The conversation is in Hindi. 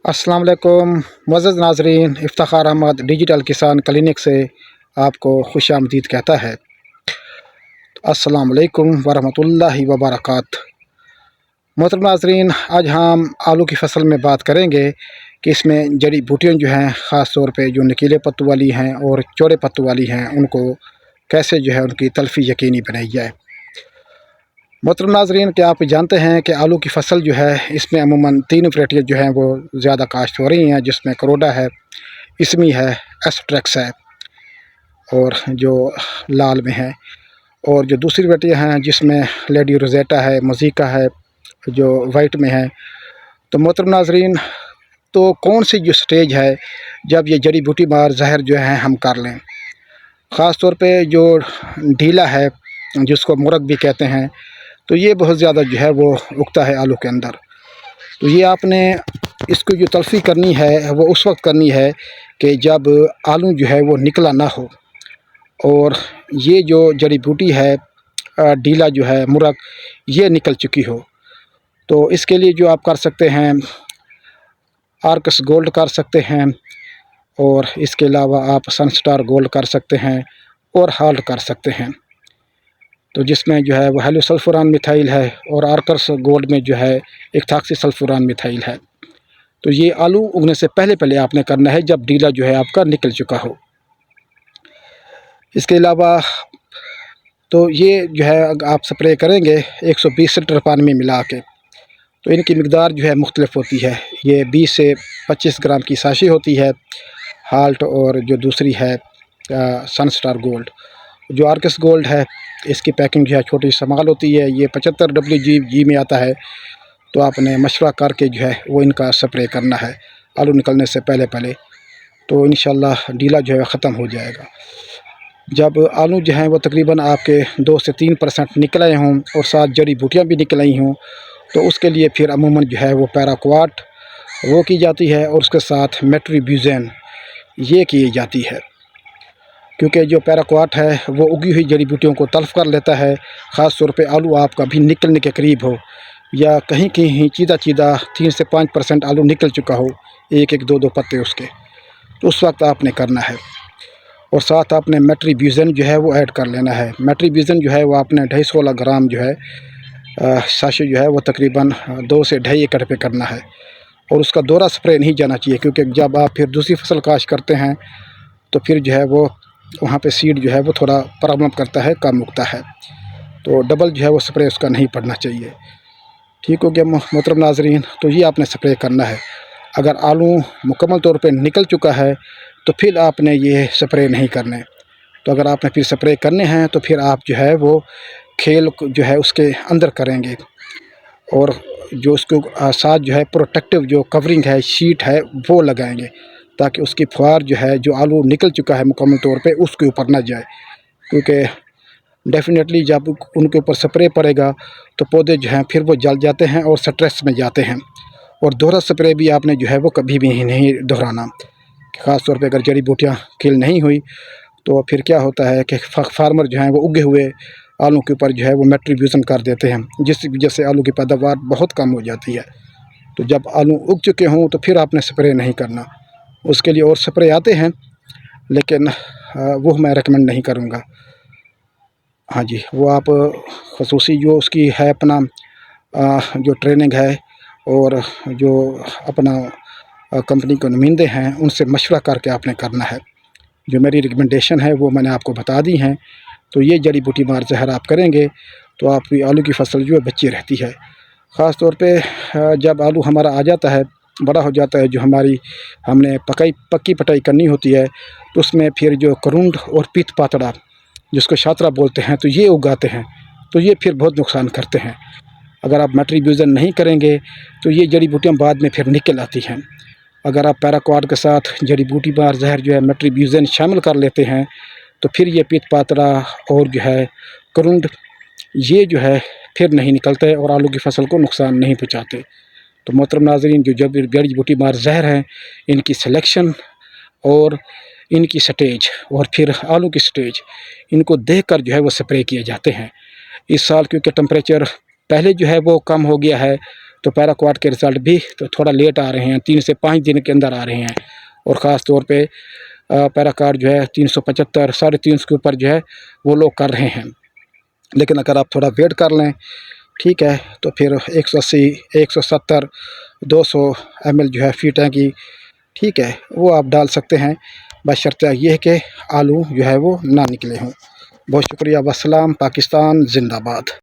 अस्सलाम वालेकुम मुअज़्ज़ज़ नाज़रीन, इफ्तिखार अहमद डिजिटल किसान क्लिनिक से आपको खुशामदीद कहता है। अस्सलाम वालेकुम वरहमतुल्लाहि वबरकातुहू। मोहतरम नाज़रीन, आज हम आलू की फ़सल में बात करेंगे कि इसमें जड़ी बूटियाँ जो हैं, ख़ास तौर पे जो नुकीले पत्तों वाली हैं और चौड़े पत्तों वाली हैं, उनको कैसे जो है उनकी तलफ़ी यकीनी बनाई जाए। मोहतरम नाज़रीन, क्या आप जानते हैं कि आलू की फ़सल जो है, इसमें अमूमन 3 वैरायटियाँ जो हैं वो ज़्यादा काश्त हो रही हैं, जिसमें करोडा है, इसमी है, एस्ट्रेक्स है और जो लाल में है। और जो दूसरी वैरायटियाँ हैं जिसमें लेडी रोज़ेटा है, मज़ीका है, जो वाइट में है। तो मोहतरम नाज़रीन, तो कौन सी जो स्टेज है जब ये जड़ी बूटी मार ज़हर जो है हम कर लें। ख़ास तौर पे जो ढीला है, जिसको मुरग भी कहते हैं, तो ये बहुत ज़्यादा जो है वो उगता है आलू के अंदर। तो ये आपने इसको जो तलफ़ी करनी है वो उस वक्त करनी है कि जब आलू जो है वो निकला ना हो और ये जो जड़ी बूटी है ढीला जो है मुरग, ये निकल चुकी हो। तो इसके लिए जो आप कर सकते हैं, आर्कस गोल्ड कर सकते हैं और इसके अलावा आप सनस्टार गोल्ड कर सकते हैं और हाल्ट कर सकते हैं। तो जिसमें जो है वो हेलोसल्फुरान मिथाइल है और आर्कस गोल्ड में जो है इथाक्सीसल्फुरान मिथाइल है। तो ये आलू उगने से पहले पहले आपने करना है, जब डीला जो है आपका निकल चुका हो। इसके अलावा तो ये जो है आप स्प्रे करेंगे 120 लीटर पानी में मिला के, तो इनकी मिकदार जो है मुख्तलिफ होती है। ये 20 से 25 ग्राम की साशी होती है हाल्ट, और जो दूसरी है सनस्टार गोल्ड। जो आर्कस गोल्ड है, इसकी पैकिंग जो है छोटी स्मॉल होती है, ये 75 WG में आता है। तो आपने मशवरा करके जो है वो इनका स्प्रे करना है आलू निकलने से पहले पहले, तो इंशाल्लाह डीला जो है ख़त्म हो जाएगा। जब आलू जो हैं वो तकरीबन आपके 2 से 3% निकल आए हों और साथ जड़ी बूटियाँ भी निकल आई हों, तो उसके लिए फिर अमूमन जो है वो पैराक्वाट वो की जाती है और उसके साथ मेट्रीब्यूज़ेन ये की जाती है। क्योंकि जो पैराक्वाट है वो उगी हुई जड़ी बूटियों को तल्फ़ कर लेता है। ख़ास तौर पे आलू आपका भी निकलने के करीब हो या कहीं कहीं चीदा 3 से 5% आलू निकल चुका हो, एक एक दो पत्ते उसके, तो उस वक्त आपने करना है। और साथ आपने मेट्रीब्यूज़ेन जो है वो ऐड कर लेना है। मेट्रीब्यूज़ेन जो है वो आपने 250 ग्राम जो है साशे जो है वो तकरीबन 2 से 2.5 एकड़ पे करना है। और उसका दोहरा स्प्रे नहीं जाना चाहिए, क्योंकि जब आप फिर दूसरी फसल काश्त करते हैं तो फिर जो है वो वहाँ पे सीड जो है वो थोड़ा प्रॉब्लम करता है, कम उगता है। तो डबल जो है वो स्प्रे उसका नहीं पड़ना चाहिए। ठीक हो गया मोहतरम नाज़रीन, तो ये आपने स्प्रे करना है। अगर आलू मुकम्मल तौर पे निकल चुका है तो फिर आपने ये स्प्रे नहीं करने। तो अगर आपने फिर स्प्रे करने हैं तो फिर आप जो है वो खेल जो है उसके अंदर करेंगे और जो उसको साथ जो है प्रोटेक्टिव जो कवरिंग है, शीट है, वो लगाएंगे, ताकि उसकी फुहार जो है जो आलू निकल चुका है मुकम्मल तौर पे उसके ऊपर ना जाए। क्योंकि डेफ़िनेटली जब उनके ऊपर स्प्रे पड़ेगा तो पौधे जो हैं फिर वो जल जाते हैं और स्ट्रेस में जाते हैं। और दोहरा स्प्रे भी आपने जो है वो कभी भी नहीं दोहराना। ख़ास तौर पे अगर जड़ी बूटियाँ किल नहीं हुई तो फिर क्या होता है कि फार्मर जो हैं वो उगे हुए आलू के ऊपर जो है वो मेट्रीब्यूज़न कर देते हैं, जिसकी वजह से आलू की पैदावार बहुत कम हो जाती है। तो जब आलू उग चुके हों तो फिर आपने स्प्रे नहीं करना। उसके लिए और स्प्रे आते हैं, लेकिन वो मैं रेकमेंड नहीं करूँगा। हाँ जी, वो आप ख़ुसूसी जो उसकी है अपना जो ट्रेनिंग है और जो अपना कंपनी के नुमाइंदे हैं उनसे मशवरा करके आपने करना है। जो मेरी रिकमेंडेशन है वो मैंने आपको बता दी हैं। तो ये जड़ी बूटी मार ज़हर आप करेंगे तो आपकी आलू की फ़सल जो है बची रहती है। ख़ास तौर पे जब आलू हमारा आ जाता है, बड़ा हो जाता है, जो हमने पक्की पटाई करनी होती है, तो उसमें फिर जो करुंड और पीत पातड़ा जिसको शात्रा बोलते हैं, तो ये उगाते हैं, तो ये फिर बहुत नुकसान करते हैं। अगर आप मेट्रीब्यूज़न नहीं करेंगे तो ये जड़ी बूटियाँ बाद में फिर निकल आती हैं। अगर आप पैराक्वाट के साथ जड़ी बूटी मार ज़हर जो है मेट्रीब्यूज़न शामिल कर लेते हैं तो फिर ये पीत पातड़ा और जो है करुंड ये जो है फिर नहीं निकलते और आलू की फ़सल को नुकसान नहीं पहुँचाते। तो मोहतरम नाज़रीन, जो जड़ी बूटी मार ज़हर हैं, इनकी सिलेक्शन और इनकी स्टेज और फिर आलू की स्टेज, इनको देखकर जो है वो स्प्रे किए जाते हैं। इस साल क्योंकि टेम्परेचर पहले जो है वो कम हो गया है, तो पैराक्वाट के रिज़ल्ट भी तो थोड़ा लेट आ रहे हैं, 3 से 5 दिन के अंदर आ रहे हैं। और ख़ास तौर पे पैराक्वाट जो है 375 350 के ऊपर जो है वो लोग कर रहे हैं। लेकिन अगर आप थोड़ा वेट कर लें, ठीक है, तो फिर 180 170 200 ml जो है फी टैंक की, ठीक है, वो आप डाल सकते हैं, बशर्ते ये है कि आलू जो है वो ना निकले हों। बहुत शुक्रिया। वस्सलाम। पाकिस्तान जिंदाबाद।